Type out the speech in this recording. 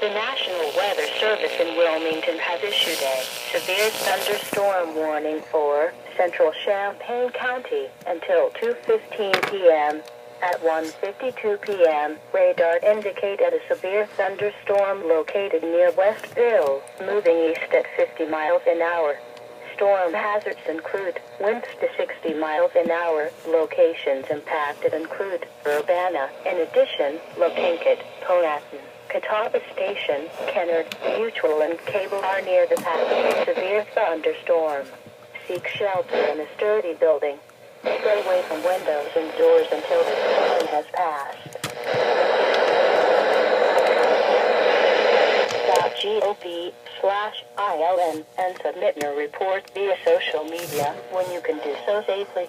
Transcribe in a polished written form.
The National Weather Service in Wilmington has issued a severe thunderstorm warning for central Champaign County until 2:15 p.m. At 1:52 p.m., radar indicated a severe thunderstorm located near Westville, moving east at 50 miles an hour. Storm hazards include winds to 60 miles an hour. Locations impacted include Urbana. In addition, Locankit, Powhatan, Catawba Station, Kennard, Mutual, and Cable are near the path of a severe thunderstorm. Seek shelter in a sturdy building. Stay away from windows and doors until the storm has passed. .gov/ILN and submit your report via social media when you can do so safely.